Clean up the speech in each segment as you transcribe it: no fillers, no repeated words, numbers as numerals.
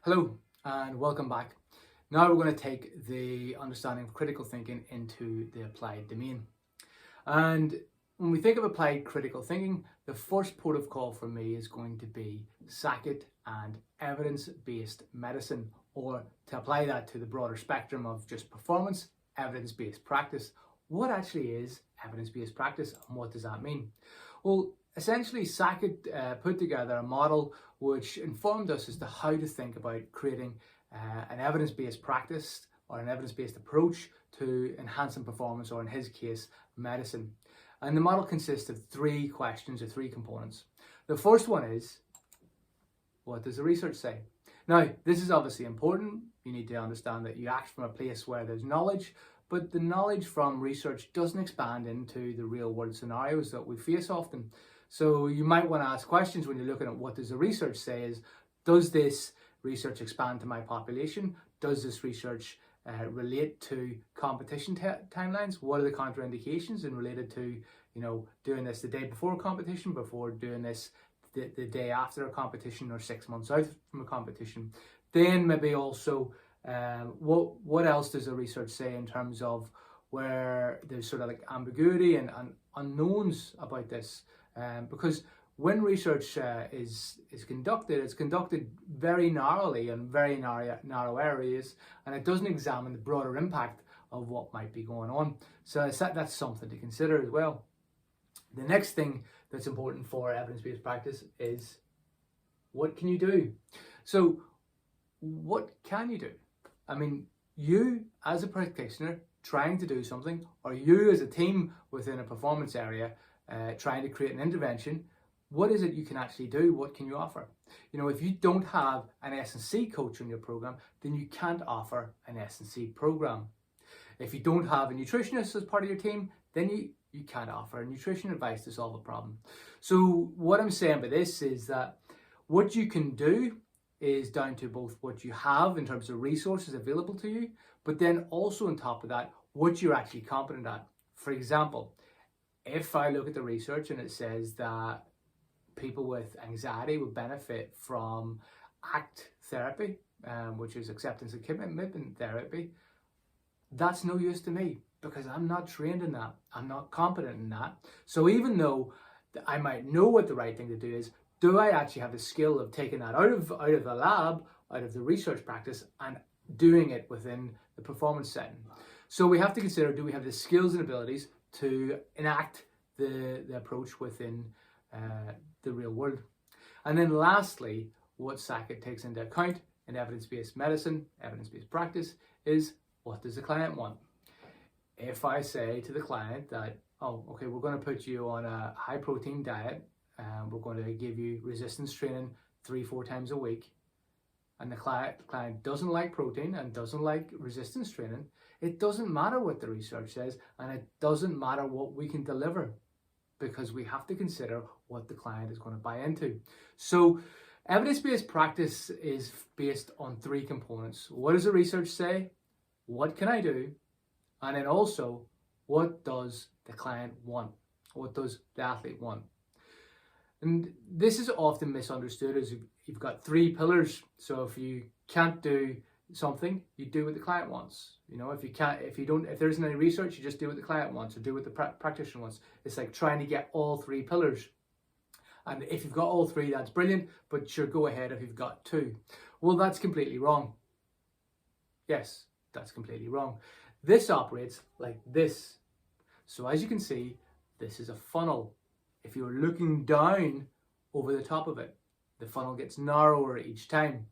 Hello and welcome back. Now we're going to take the understanding of critical thinking into the applied domain. And when we think of applied critical thinking, the first port of call for me is going to be SACIT and evidence-based medicine, or to apply that to the broader spectrum of just performance, evidence-based practice. What actually is evidence-based practice and what does that mean? Well, essentially SACIT put together a model which informed us as to how to think about creating an evidence-based practice or an evidence-based approach to enhancing performance, or in his case, medicine. And the model consists of three questions or three components. The first one is, what does the research say? Now, this is obviously important. You need to understand that you act from a place where there's knowledge, but the knowledge from research doesn't expand into the real world scenarios that we face often. So you might want to ask questions when you're looking at what does the research say is, does this research expand to my population? Does this research relate to competition timelines? What are the contraindications and related to, doing this the day before competition, before doing this the day after a competition, or 6 months out from a competition? Then maybe also what else does the research say in terms of where there's sort of like ambiguity and unknowns about this? Because when research is conducted, it's conducted very narrowly and very narrow areas, and it doesn't examine the broader impact of what might be going on. So that's something to consider as well. The next thing that's important for evidence-based practice is, what can you do? So what can you do? I mean, you as a practitioner trying to do something, or you as a team within a performance area trying to create an intervention, what is it you can actually do? What can you offer? If you don't have an S&C coach in your program, then you can't offer an S&C program. If you don't have a nutritionist as part of your team, then you can't offer nutrition advice to solve a problem. So what I'm saying by this is that what you can do is down to both what you have in terms of resources available to you, but then also on top of that, what you're actually competent at. For example, if I look at the research and it says that people with anxiety would benefit from ACT therapy, which is acceptance and commitment therapy, that's no use to me because I'm not trained in that. I'm not competent in that. So even though I might know what the right thing to do is, do I actually have the skill of taking that out of the lab, out of the research practice, and doing it within the performance setting? So we have to consider, do we have the skills and abilities to enact the approach within the real world? And then lastly, what SACIT takes into account in evidence-based medicine, evidence-based practice, is, what does the client want? If I say to the client that, oh, okay, we're going to put you on a high protein diet, we're going to give you resistance training 3-4 times a week, and the client doesn't like protein and doesn't like resistance training, it doesn't matter what the research says, and it doesn't matter what we can deliver, because we have to consider what the client is going to buy into. So evidence-based practice is based on three components. What does the research say? What can I do? And then also, what does the client want? What does the athlete want? And this is often misunderstood as you've got three pillars. So if you can't do something, you do what the client wants. If there isn't any research, you just do what the client wants, or do what the practitioner wants. It's like trying to get all three pillars. And if you've got all three, that's brilliant, but sure, go ahead if you've got two. Well, that's completely wrong. Yes, that's completely wrong. This operates like this. So as you can see, this is a funnel. If you're looking down over the top of it, the funnel gets narrower each time.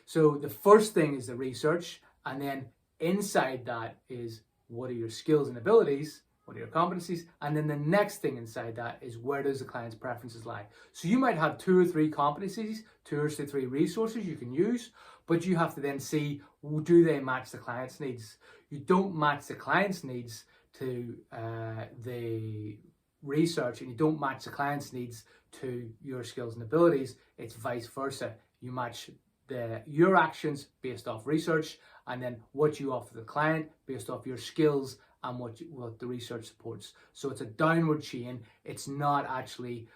So the first thing is the research, and then inside that is, what are your skills and abilities, what are your competencies, and then the next thing inside that is, where does the client's preferences lie? So you might have 2 or 3 competencies, 2 or 3 resources you can use, but you have to then see, do they match the client's needs? You don't match the client's needs to the research, and you don't match the client's needs to your skills and abilities. It's vice versa. You match your actions based off research, and then what you offer the client based off your skills and what the research supports. So it's a downward chain. It's not actually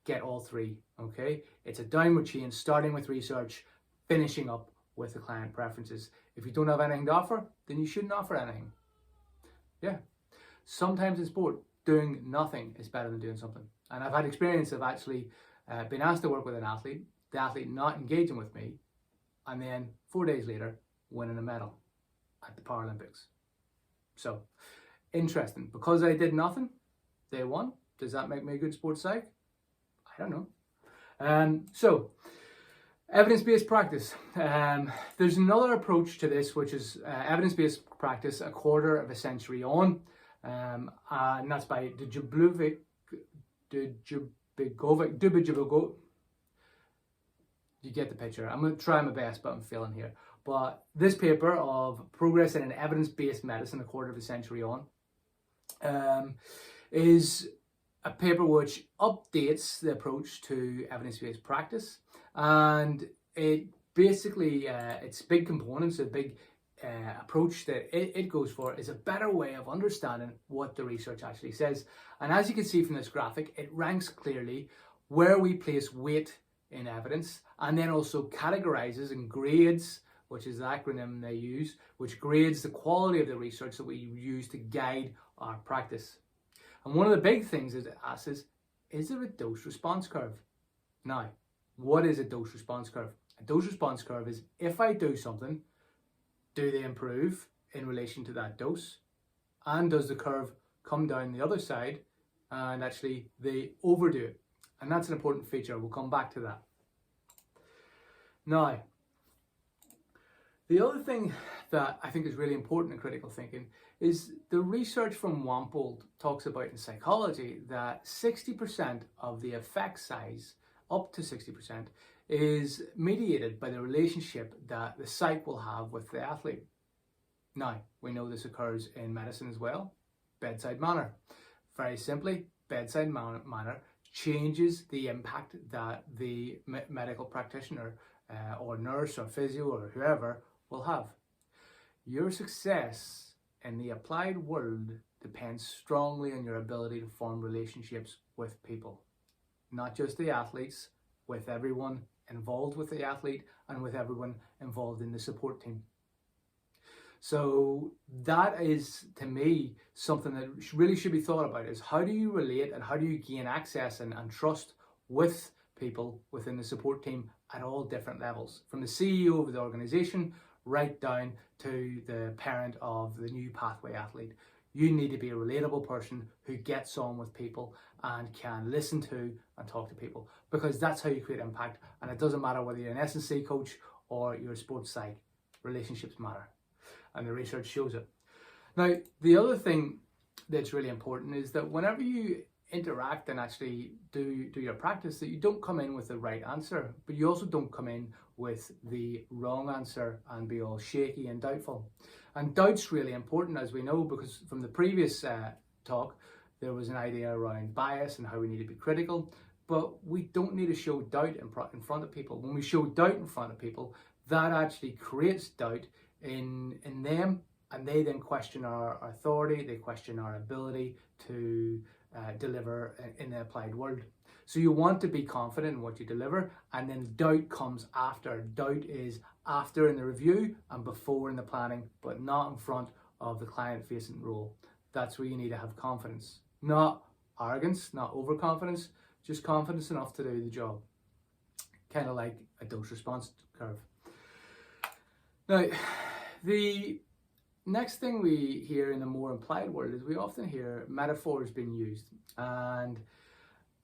get all three, okay? It's a downward chain starting with research, finishing up with the client preferences. If you don't have anything to offer, then you shouldn't offer anything. Yeah. Sometimes in sport, doing nothing is better than doing something. And I've had experience of actually being asked to work with an athlete, the athlete not engaging with me, and then 4 days later winning a medal at the Paralympics. So, interesting. Because I did nothing, they won. Does that make me a good sports psych? I don't know. So, evidence-based practice. There's another approach to this, which is evidence-based practice a quarter of a century on. And that's by Dubijovic. You get the picture. I'm going to try my best, but I'm failing here. But this paper of Progress in an Evidence-Based Medicine a quarter of a century on is a paper which updates the approach to evidence-based practice, and it basically its big components, a big approach that it goes for is a better way of understanding what the research actually says. And as you can see from this graphic, it ranks clearly where we place weight in evidence, and then also categorizes and grades, which is the acronym they use, which grades the quality of the research that we use to guide our practice. And one of the big things it asks is there a dose response curve? Now, what is a dose response curve? A dose response curve is if I do something, do they improve in relation to that dose? And does the curve come down the other side and actually they overdo it? And that's an important feature. We'll come back to that. Now, the other thing that I think is really important in critical thinking is the research from Wampold talks about in psychology that 60% of the effect size, up to 60%, is mediated by the relationship that the psych will have with the athlete. Now, we know this occurs in medicine as well. Bedside manner. Very simply, bedside manner changes the impact that the medical practitioner or nurse or physio or whoever will have. Your success in the applied world depends strongly on your ability to form relationships with people. Not just the athletes, with everyone involved with the athlete and with everyone involved in the support team. So that is, to me, something that really should be thought about, is how do you relate and how do you gain access and trust with people within the support team at all different levels, from the CEO of the organization right down to the parent of the new pathway athlete. You need to be a relatable person who gets on with people and can listen to and talk to people, because that's how you create impact. And it doesn't matter whether you're an S&C coach or you're a sports psych, relationships matter. And the research shows it. Now, the other thing that's really important is that whenever you interact and actually do your practice, that you don't come in with the right answer, but you also don't come in with the wrong answer and be all shaky and doubtful. And doubt's really important, as we know, because from the previous talk, there was an idea around bias and how we need to be critical, but we don't need to show doubt in front of people. When we show doubt in front of people, that actually creates doubt in them, and they then question our authority, they question our ability to deliver in the applied world. So you want to be confident in what you deliver, and then doubt comes after. Doubt is after in the review and before in the planning, but not in front of the client-facing role. That's where you need to have confidence. Not arrogance, not overconfidence, just confidence enough to do the job. Kind of like a dose response curve. Now, the next thing we hear in the more implied world is we often hear metaphors being used. And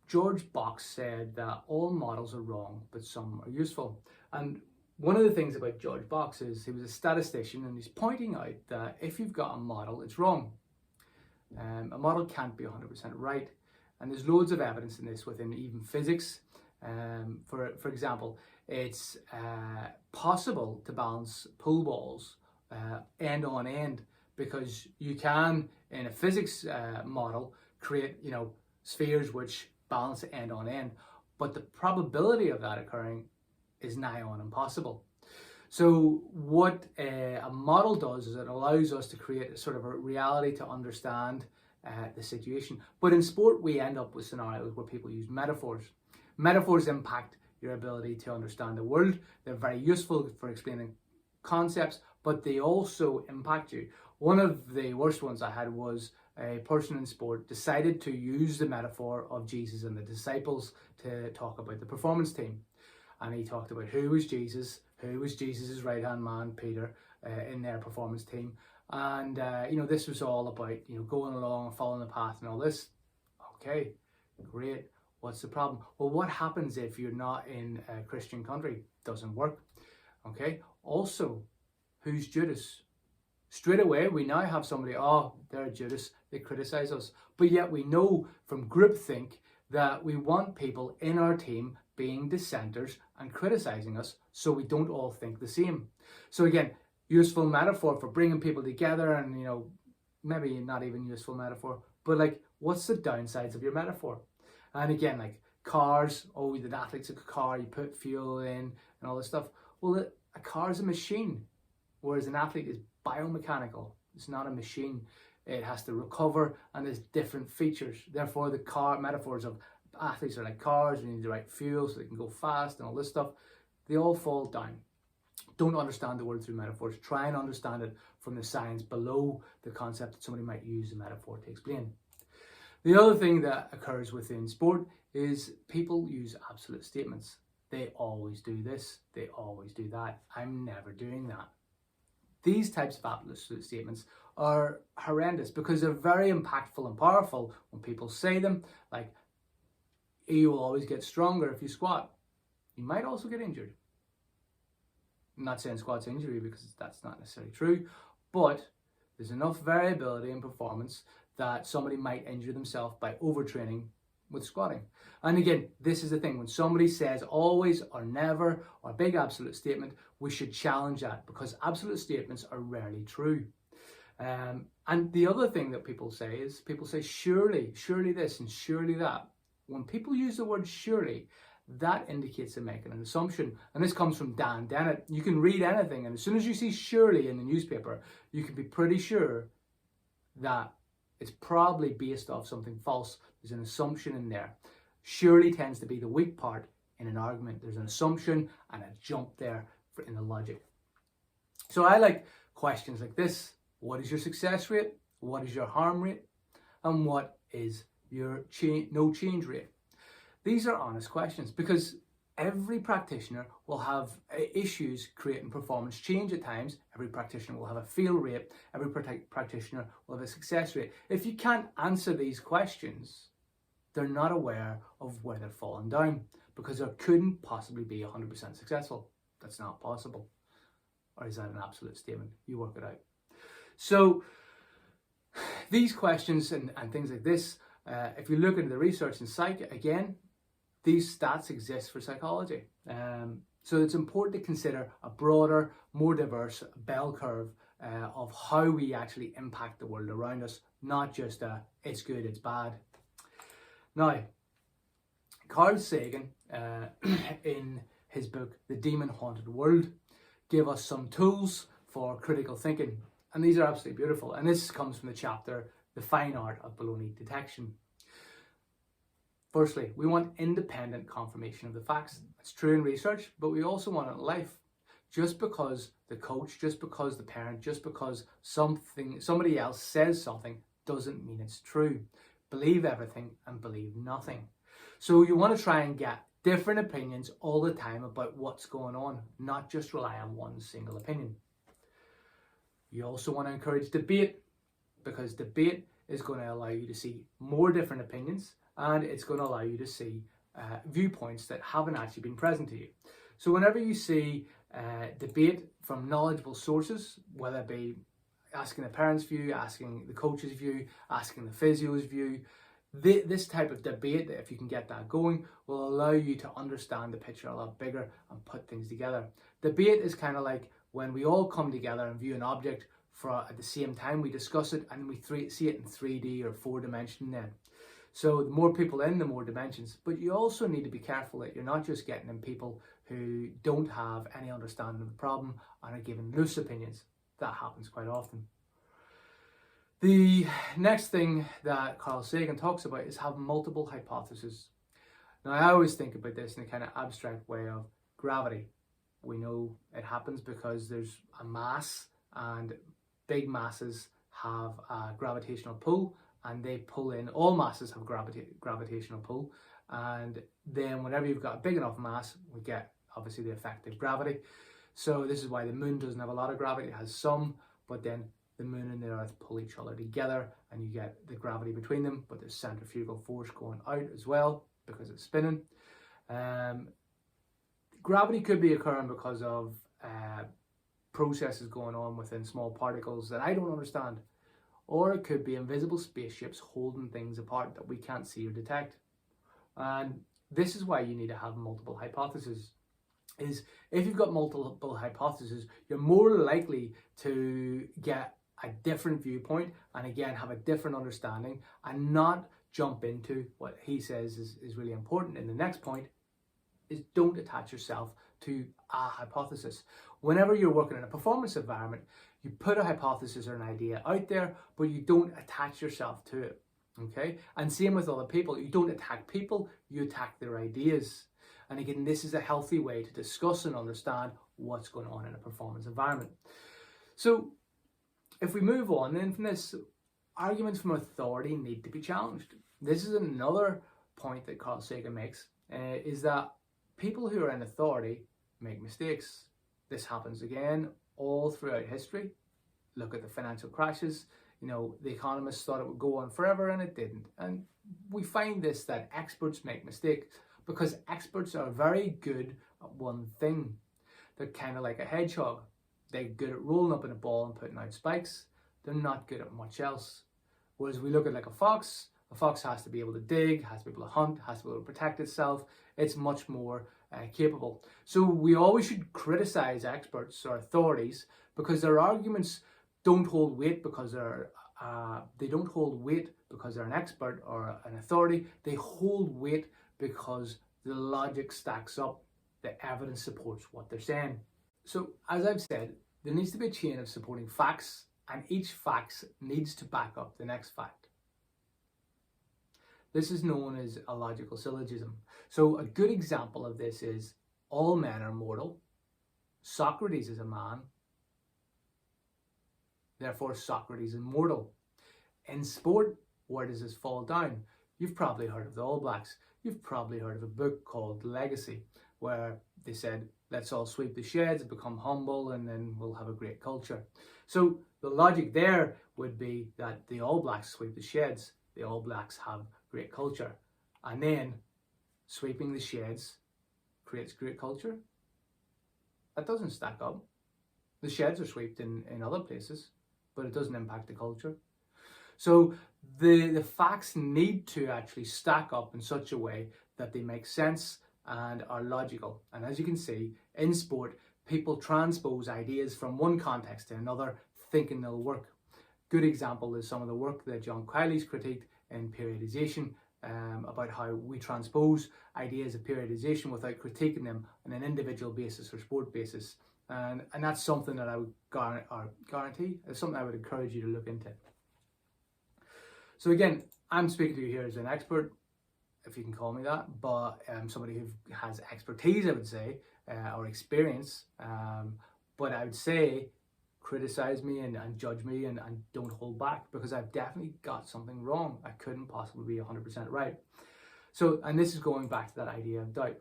George Box said that all models are wrong, but some are useful. And one of the things about George Box is he was a statistician, and he's pointing out that if you've got a model, it's wrong. A model can't be 100% right. And there's loads of evidence in this within even physics. For example, it's possible to balance pool balls end on end, because you can, in a physics model, create spheres which balance end on end, but the probability of that occurring is nigh on impossible. So what a model does is it allows us to create a sort of a reality to understand the situation. But in sport, we end up with scenarios where people use metaphors. Metaphors impact your ability to understand the world. They're very useful for explaining concepts, but they also impact you. One of the worst ones I had was a person in sport decided to use the metaphor of Jesus and the disciples to talk about the performance team. And he talked about who was Jesus' right-hand man, Peter, in their performance team. And, this was all about, going along and following the path and all this. Okay, great. What's the problem? Well, what happens if you're not in a Christian country? Doesn't work. Okay. Also, who's Judas? Straight away, we now have somebody, they're Judas. They criticize us. But yet we know from groupthink that we want people in our team being dissenters and criticizing us so we don't all think the same. So again, useful metaphor for bringing people together, and maybe not even useful metaphor, but like, what's the downsides of your metaphor? And again, like cars, the athlete's a car, you put fuel in and all this stuff. Well, a car is a machine, whereas an athlete is biomechanical. It's not a machine. It has to recover, and there's different features. Therefore, the car metaphors of athletes are like cars. You need the right fuel so they can go fast and all this stuff. They all fall down. Don't understand the world through metaphors. Try and understand it from the science below the concept that somebody might use a metaphor to explain. The other thing that occurs within sport is people use absolute statements. They always do this, they always do that. I'm never doing that. These types of absolute statements are horrendous because they're very impactful and powerful when people say them, like, you will always get stronger if you squat. You might also get injured. I'm not saying squat's injury because that's not necessarily true, but there's enough variability in performance that somebody might injure themselves by overtraining with squatting. And again, this is the thing, when somebody says always or never or big absolute statement, we should challenge that because absolute statements are rarely true. And the other thing that people say is, surely this and surely that. When people use the word surely, that indicates they're making an assumption. And this comes from Dan Dennett. You can read anything, and as soon as you see surely in the newspaper, you can be pretty sure that it's probably based off something false. There's an assumption in there. Surely tends to be the weak part in an argument. There's an assumption and a jump there in the logic. So I like questions like this. What is your success rate? What is your harm rate? And what is your no change rate? These are honest questions because every practitioner will have issues creating performance change at times. Every practitioner will have a fail rate. Every practitioner will have a success rate. If you can't answer these questions, they're not aware of where they're falling down because there couldn't possibly be 100% successful. That's not possible. Or is that an absolute statement? You work it out. So these questions and things like this, if you look into the research in psych, again, these stats exist for psychology. So it's important to consider a broader, more diverse bell curve of how we actually impact the world around us, not just it's good, it's bad. Now, Carl Sagan, in his book, The Demon Haunted World, gave us some tools for critical thinking. And these are absolutely beautiful. And this comes from the chapter, The Fine Art of Baloney Detection. Firstly, we want independent confirmation of the facts. It's true in research, but we also want it in life. Just because the coach, just because the parent, just because somebody else says something doesn't mean it's true. Believe everything and believe nothing. So you want to try and get different opinions all the time about what's going on, not just rely on one single opinion. You also want to encourage debate because debate is going to allow you to see more different opinions, and it's going to allow you to see viewpoints that haven't actually been present to you. So whenever you see debate from knowledgeable sources, whether it be asking the parents' view, asking the coach's view, asking the physio's view, this type of debate, if you can get that going, will allow you to understand the picture a lot bigger and put things together. Debate is kind of like when we all come together and view an object at the same time, we discuss it and we see it in 3D or 4-dimension then. So the more people in, the more dimensions. But you also need to be careful that you're not just getting in people who don't have any understanding of the problem and are giving loose opinions. That happens quite often. The next thing that Carl Sagan talks about is have multiple hypotheses. Now, I always think about this in a kind of abstract way of gravity. We know it happens because there's a mass, and big masses have a gravitational pull, and they pull in, all masses have gravitational pull, and then whenever you've got a big enough mass, we get obviously the effect of gravity. So this is why the moon doesn't have a lot of gravity, it has some, but then the moon and the earth pull each other together and you get the gravity between them, but there's centrifugal force going out as well because it's spinning. Gravity could be occurring because of processes going on within small particles that I don't understand, or it could be invisible spaceships holding things apart that we can't see or detect. And this is why you need to have multiple hypotheses. Is if you've got multiple hypotheses, you're more likely to get a different viewpoint and again have a different understanding and not jump into what he says is really important in the next point, is don't attach yourself to a hypothesis. Whenever you're working in a performance environment, you put a hypothesis or an idea out there, but you don't attach yourself to it, okay? And same with other people. You don't attack people, you attack their ideas. And again, this is a healthy way to discuss and understand what's going on in a performance environment. So if we move on then from this, arguments from authority need to be challenged. This is another point that Carl Sagan makes, is that people who are in authority make mistakes. This happens again all throughout history. Look at the financial crashes. You know, the economists thought it would go on forever and it didn't. And we find this, that experts make mistakes because experts are very good at one thing. They're kind of like a hedgehog. They're good at rolling up in a ball and putting out spikes. They're not good at much else. Whereas we look at like a fox has to be able to dig, has to be able to hunt, has to be able to protect itself. It's much more capable. So we always should criticize experts or authorities because their arguments don't hold weight because they don't hold weight because they're an expert or an authority. They hold weight because the logic stacks up, the evidence supports what they're saying. So as I've said, there needs to be a chain of supporting facts, and each fact needs to back up the next fact. This is known as a logical syllogism. So a good example of this is all men are mortal. Socrates is a man. Therefore, Socrates is mortal. In sport, where does this fall down? You've probably heard of the All Blacks. You've probably heard of a book called Legacy, where they said, let's all sweep the sheds, become humble, and then we'll have a great culture. So the logic there would be that the All Blacks sweep the sheds, the All Blacks have great culture, and then sweeping the sheds creates great culture. That doesn't stack up. The sheds are swept in other places, but it doesn't impact the culture. So the facts need to actually stack up in such a way that they make sense and are logical. And as you can see, in sport, people transpose ideas from one context to another, thinking they'll work. Good example is some of the work that John Quiley's critiqued in periodization, about how we transpose ideas of periodization without critiquing them on an individual basis or sport basis. And that's something that I would guarantee, it's something I would encourage you to look into. So again, I'm speaking to you here as an expert, if you can call me that, but somebody who has expertise, I would say, or experience. But I would say, criticize me and judge me and don't hold back, because I've definitely got something wrong. I couldn't possibly be 100% right. So, and this is going back to that idea of doubt.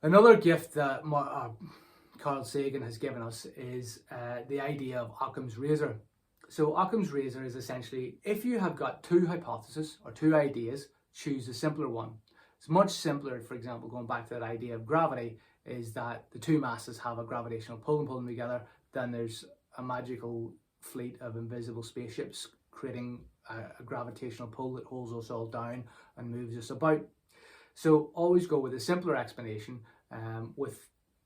Another gift that Carl Sagan has given us is the idea of Occam's Razor. So Occam's Razor is essentially, if you have got two hypotheses or two ideas, choose the simpler one. It's much simpler, for example, going back to that idea of gravity, is that the two masses have a gravitational pull and pull them together, then there's a magical fleet of invisible spaceships creating a gravitational pull that holds us all down and moves us about. So always go with a simpler explanation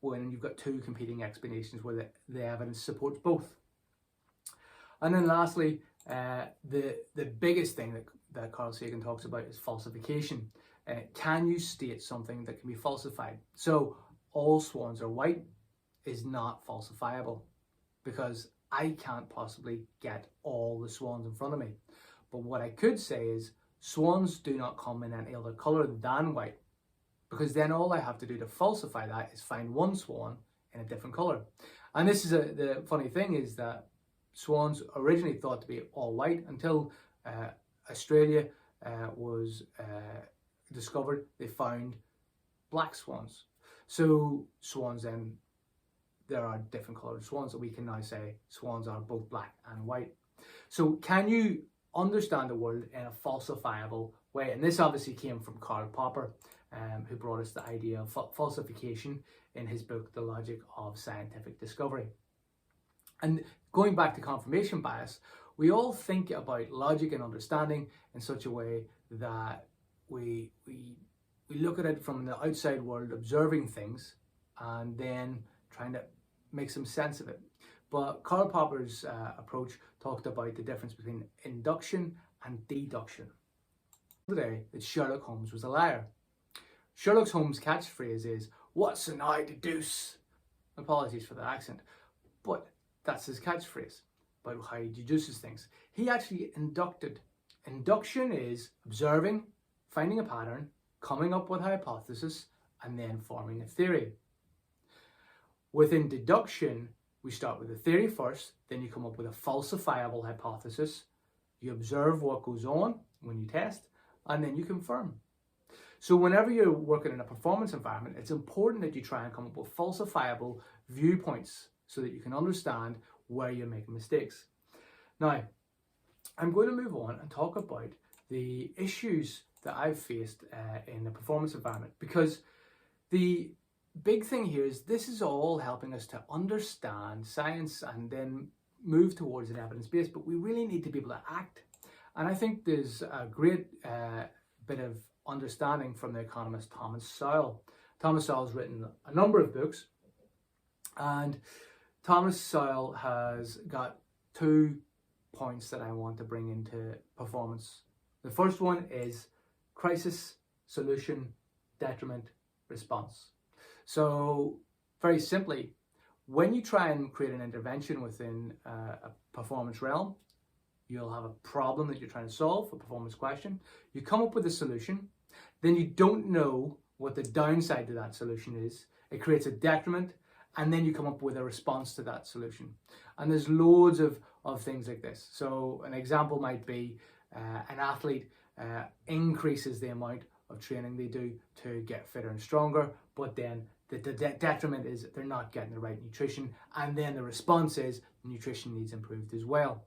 when you've got two competing explanations where the evidence supports both. And then lastly, the biggest thing that Carl Sagan talks about is falsification. Can you state something that can be falsified? So all swans are white is not falsifiable, because I can't possibly get all the swans in front of me. But what I could say is swans do not come in any other colour than white. because then all I have to do to falsify that is find one swan in a different color. And this is the funny thing is that swans originally thought to be all white until Australia was discovered. They found black swans. So swans then, there are different colored swans that we can now say swans are both black and white. So can you understand the world in a falsifiable way? And this obviously came from Karl Popper, who brought us the idea of falsification in his book, The Logic of Scientific Discovery. And going back to confirmation bias, we all think about logic and understanding in such a way that we look at it from the outside world, observing things, and then trying to make some sense of it. But Karl Popper's approach talked about the difference between induction and deduction. Today, that Sherlock Holmes was a liar. Sherlock Holmes' catchphrase is, "What's an eye to deuce?" Apologies for the accent, but that's his catchphrase about how he deduces things. He actually inducted. Induction is observing, finding a pattern, coming up with a hypothesis, and then forming a theory. Within deduction, we start with a theory first, then you come up with a falsifiable hypothesis, you observe what goes on when you test, and then you confirm. So whenever you're working in a performance environment, it's important that you try and come up with falsifiable viewpoints so that you can understand where you're making mistakes. Now, I'm going to move on and talk about the issues that I've faced in the performance environment, because the big thing here is this is all helping us to understand science and then move towards an evidence-based, but we really need to be able to act. And I think there's a great bit of understanding from the economist Thomas Sowell. Thomas Sowell's written a number of books, and Thomas Sowell has got 2 points that I want to bring into performance. The first one is crisis, solution, detriment, response. So very simply, when you try and create an intervention within a performance realm, you'll have a problem that you're trying to solve, a performance question. You come up with a solution, then you don't know what the downside to that solution is. It creates a detriment, and then you come up with a response to that solution. And there's loads of things like this. So an example might be an athlete increases the amount of training they do to get fitter and stronger, but then the detriment is they're not getting the right nutrition, and then the response is nutrition needs improved as well.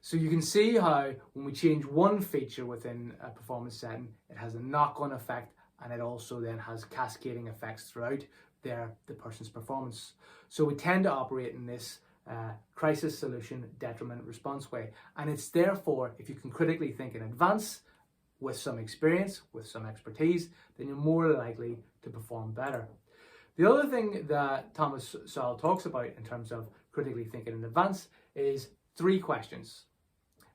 So you can see how when we change one feature within a performance setting, it has a knock-on effect, and it also then has cascading effects throughout the person's performance. So we tend to operate in this crisis, solution, detriment, response way. And it's therefore, if you can critically think in advance with some experience, with some expertise, then you're more likely to perform better. The other thing that Thomas Sowell talks about in terms of critically thinking in advance is 3 questions.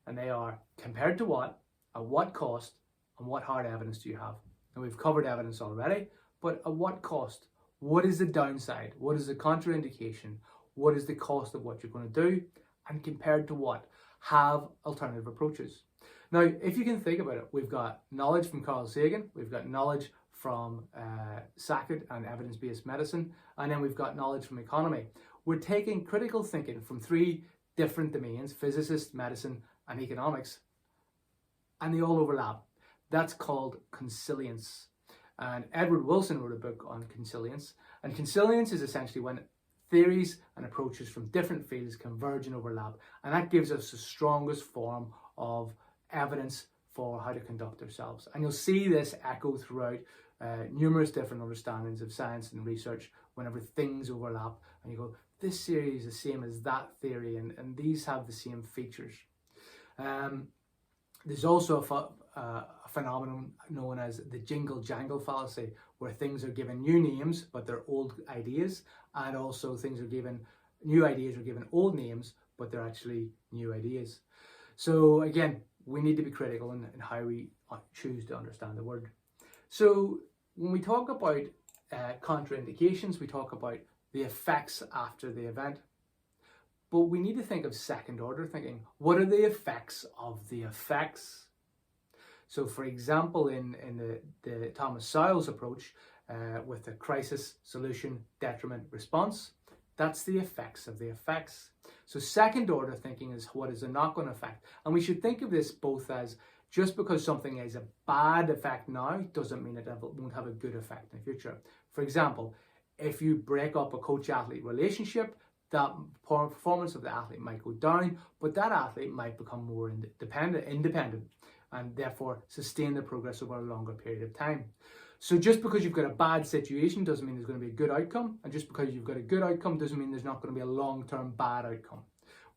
And they are: compared to what, at what cost, and what hard evidence do you have? And we've covered evidence already, but at what cost? What is the downside? What is the contraindication? What is the cost of what you're going to do? And compared to what? Have alternative approaches. Now, if you can think about it, we've got knowledge from Carl Sagan, we've got knowledge from Sackett and evidence-based medicine, and then we've got knowledge from economy. We're taking critical thinking from 3 different domains: physicists, medicine, and economics, and they all overlap. That's called consilience. And Edward Wilson wrote a book on consilience. And consilience is essentially when theories and approaches from different fields converge and overlap. And that gives us the strongest form of evidence for how to conduct ourselves. And you'll see this echo throughout numerous different understandings of science and research whenever things overlap. And you go, this theory is the same as that theory, and these have the same features. There's also a phenomenon known as the jingle-jangle fallacy, where things are given new names, but they're old ideas, and also new ideas are given old names, but they're actually new ideas. So again, we need to be critical in how we choose to understand the word. So when we talk about contraindications, we talk about the effects after the event. But we need to think of second order thinking. What are the effects of the effects? So for example, in the Thomas Sowell's approach, with the crisis, solution, detriment, response. That's the effects of the effects. So second order thinking is what is a knock-on effect. And we should think of this both as just because something is a bad effect now doesn't mean it won't have a good effect in the future. For example, if you break up a coach-athlete relationship, that performance of the athlete might go down, but that athlete might become more independent and therefore sustain the progress over a longer period of time. So just because you've got a bad situation doesn't mean there's going to be a good outcome, and just because you've got a good outcome doesn't mean there's not going to be a long-term bad outcome.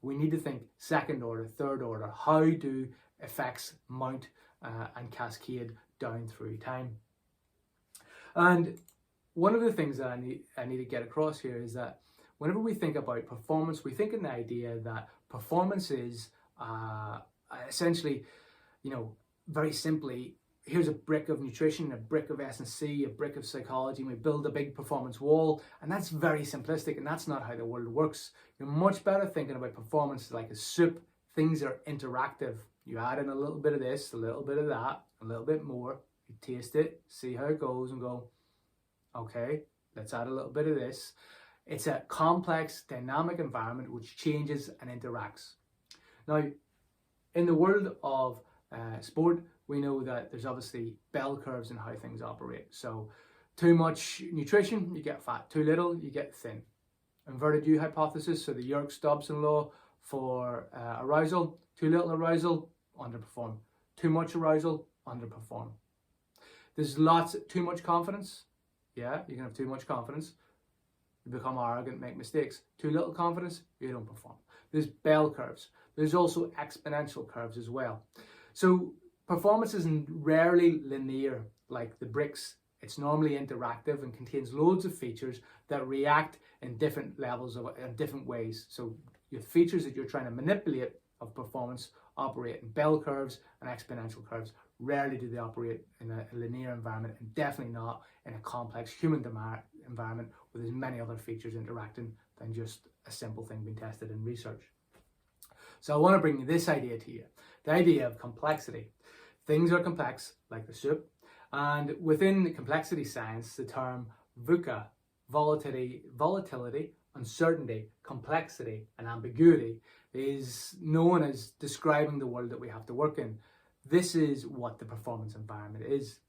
We need to think second order, third order. How do effects mount and cascade down through time? And one of the things that I need to get across here is that whenever we think about performance, we think in the idea that performance is essentially, very simply, here's a brick of nutrition, a brick of S&C, a brick of psychology, and we build a big performance wall, and that's very simplistic, and that's not how the world works. You're much better thinking about performance like a soup. Things are interactive. You add in a little bit of this, a little bit of that, a little bit more, you taste it, see how it goes, and go, okay, let's add a little bit of this. It's a complex, dynamic environment which changes and interacts. Now, in the world of sport, we know that there's obviously bell curves in how things operate. So too much nutrition, you get fat. Too little, you get thin. Inverted U hypothesis, so the Yerkes-Dobson law for arousal. Too little arousal, underperform. Too much arousal, underperform. There's too much confidence. Yeah, you can have too much confidence. You become arrogant, make mistakes. Too little confidence, you don't perform. There's bell curves. There's also exponential curves as well. So performance isn't rarely linear like the bricks. It's normally interactive and contains loads of features that react in different levels in different ways. So your features that you're trying to manipulate of performance operate in bell curves and exponential curves. Rarely do they operate in a linear environment, and definitely not in a complex human environment where there's many other features interacting than just a simple thing being tested in research. So I want to bring this idea to you, the idea of complexity. Things are complex, like the soup, and within the complexity science, the term VUCA, volatility, uncertainty, complexity, and ambiguity, is known as describing the world that we have to work in. This is what the performance environment is.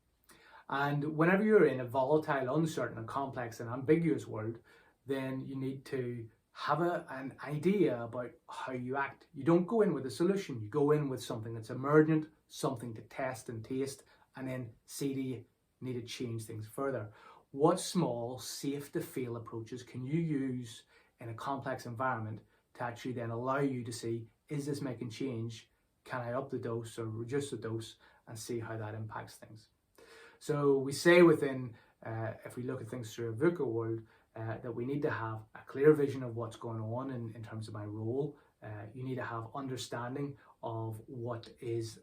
And whenever you're in a volatile, uncertain, and complex and ambiguous world, then you need to have an idea about how you act. You don't go in with a solution, you go in with something that's emergent, something to test and taste, and then see do you need to change things further. What small, safe to fail approaches can you use in a complex environment to actually then allow you to see, is this making change? Can I up the dose or reduce the dose, and see how that impacts things? So we say within, if we look at things through a VUCA world, that we need to have a clear vision of what's going on in terms of my role. You need to have understanding of what is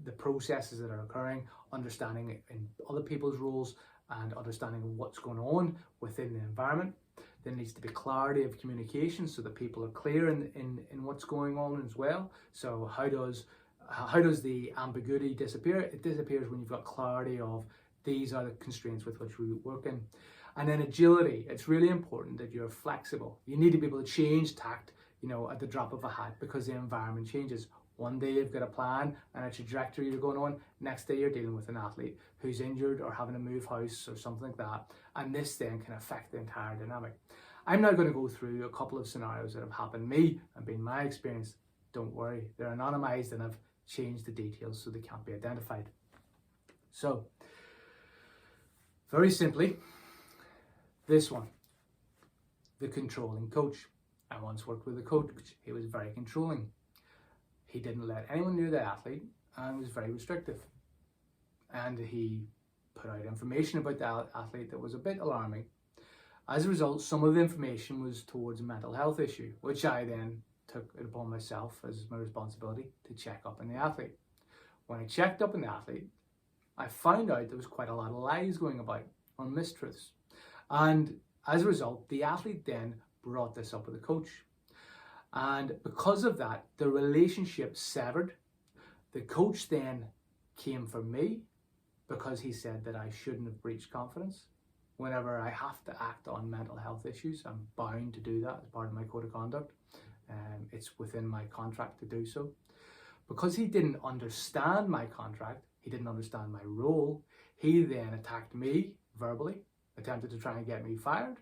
the processes that are occurring, understanding in other people's roles, and understanding what's going on within the environment. There needs to be clarity of communication so that people are clear in what's going on as well. So how does the ambiguity disappear? It disappears when you've got clarity of these are the constraints with which we work in. And then agility. It's really important that you're flexible. You need to be able to change tact, at the drop of a hat, because the environment changes. One day you've got a plan and a trajectory you're going on. Next day you're dealing with an athlete who's injured or having to move house or something like that. And this then can affect the entire dynamic. I'm now going to go through a couple of scenarios that have happened to me and been my experience. Don't worry, they're anonymized and I've changed the details so they can't be identified. So, very simply, this one, the controlling coach. I once worked with a coach. He was very controlling. He didn't let anyone near the athlete and was very restrictive. And he put out information about the athlete that was a bit alarming. As a result, some of the information was towards a mental health issue, which I then took it upon myself as my responsibility to check up on the athlete. When I checked up on the athlete, I found out there was quite a lot of lies going about, or mistruths. And as a result, the athlete then brought this up with the coach. And because of that, the relationship severed. The coach then came for me because he said that I shouldn't have breached confidence. whenever I have to act on mental health issues. I'm bound to do that as part of my code of conduct. It's within my contract to do so. Because he didn't understand my contract, he didn't understand my role, he then attacked me verbally, attempted to try and get me fired.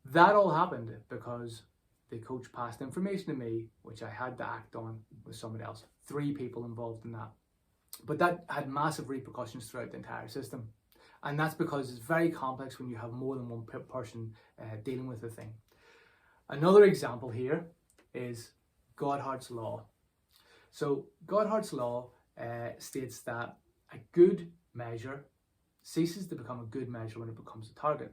That all happened because the coach passed information to me, which I had to act on with somebody else. 3 people involved in that. But that had massive repercussions throughout the entire system. And that's because it's very complex when you have more than one person dealing with the thing. Another example here is Godheads Law. So Godheads Law states that a good measure ceases to become a good measure when it becomes a target.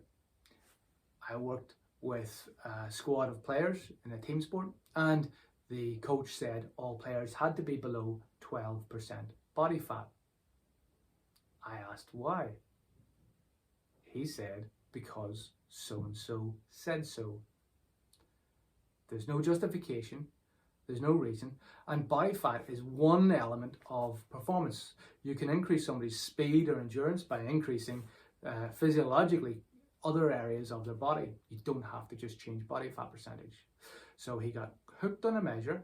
I worked with a squad of players in a team sport, and the coach said all players had to be below 12% body fat. I asked why. He said, because so-and-so said so. There's no justification, there's no reason, and body fat is one element of performance. You can increase somebody's speed or endurance by increasing physiologically other areas of their body. You don't have to just change body fat percentage. So he got hooked on a measure.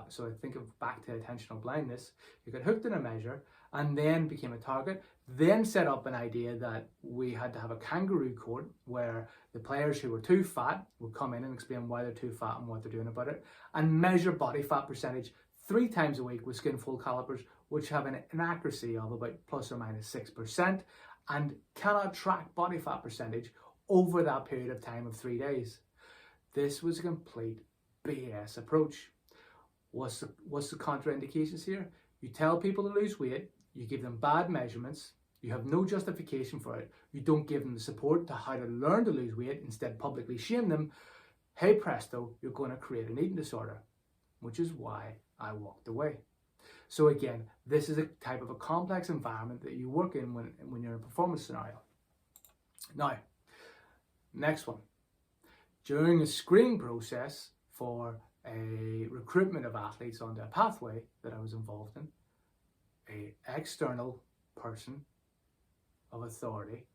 So I think of back to attentional blindness. He got hooked on a measure and then became a target, then set up an idea that we had to have a kangaroo court where the players who were too fat would come in and explain why they're too fat and what they're doing about it, and measure body fat percentage 3 times a week with skin fold calipers, which have an accuracy of about plus or minus 6%, and cannot track body fat percentage over that period of time of 3 days. This was a complete BS approach. What's the contraindications here? You tell people to lose weight, you give them bad measurements, you have no justification for it, you don't give them the support to how to learn to lose weight, instead publicly shame them. Hey presto, you're going to create an eating disorder, which is why I walked away. So again, this is a type of a complex environment that you work in when you're in a performance scenario. Now, next one. During the screening process for a recruitment of athletes onto a pathway that I was involved in, an external person of authority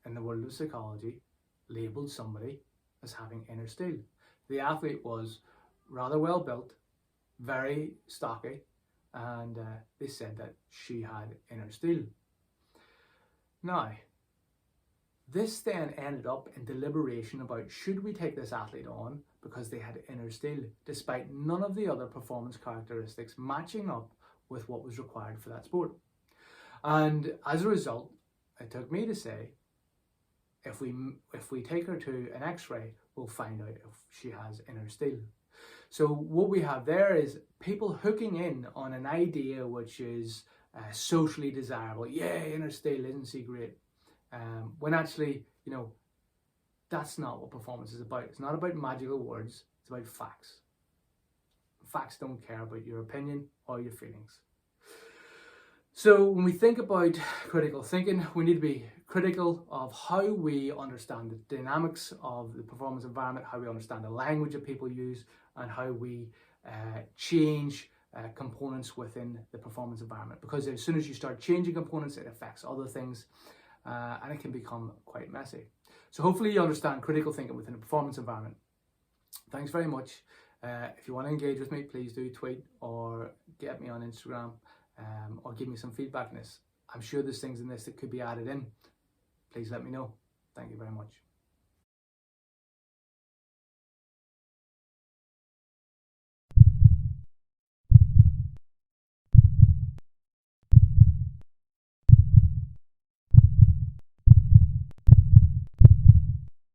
in the world of psychology labelled somebody as having inner steel. The athlete was rather well built, very stocky, and they said that she had inner steel. Now, this then ended up in deliberation about should we take this athlete on because they had inner steel, despite none of the other performance characteristics matching up with what was required for that sport. And as a result, it took me to say, if we take her to an x-ray, we'll find out if she has inner steel. So what we have there is people hooking in on an idea which is socially desirable. Yeah, inner steel, isn't she great? When actually, that's not what performance is about. It's not about magical words, it's about facts. Facts don't care about your opinion or your feelings. So when we think about critical thinking, we need to be critical of how we understand the dynamics of the performance environment, how we understand the language that people use, and how we change components within the performance environment. Because as soon as you start changing components, it affects other things, and it can become quite messy. So hopefully you understand critical thinking within a performance environment. Thanks very much. If you want to engage with me, please do tweet or get me on Instagram, or give me some feedback on this. I'm sure there's things in this that could be added in. Please let me know. Thank you very much.